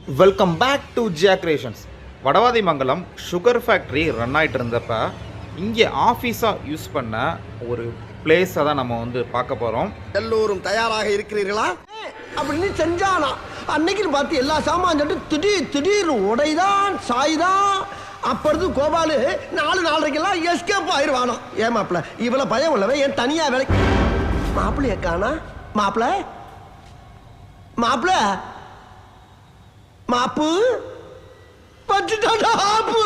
Welcome back to Jiya creations. Vadavathimangalam sugar factory run ஆகிட்டு இருந்தப்ப இங்கே ஆஃபீஸாக யூஸ் பண்ண ஒரு பிளேஸை தான் நம்ம வந்து பார்க்க போகிறோம். எல்லோரும் தயாராக இருக்கிறீர்களா அப்படின்னு செஞ்சானா அன்னைக்கு பார்த்து எல்லா சாமான் திடீர்னு உடைதான் சாய்தான். அப்பொழுது கோபாலு 4:30 எஸ்கேப் ஆயிடுவானோ. ஏன் மாப்பிள்ள இவ்வளவு பயம் உள்ளவன் ஏன் தனியா வேலை மாப்பிள்ளைய காணா? மாப்பிள்ள மாப்பிள்ள மாப்பு பச்சுட்டாடா ஆப்பு.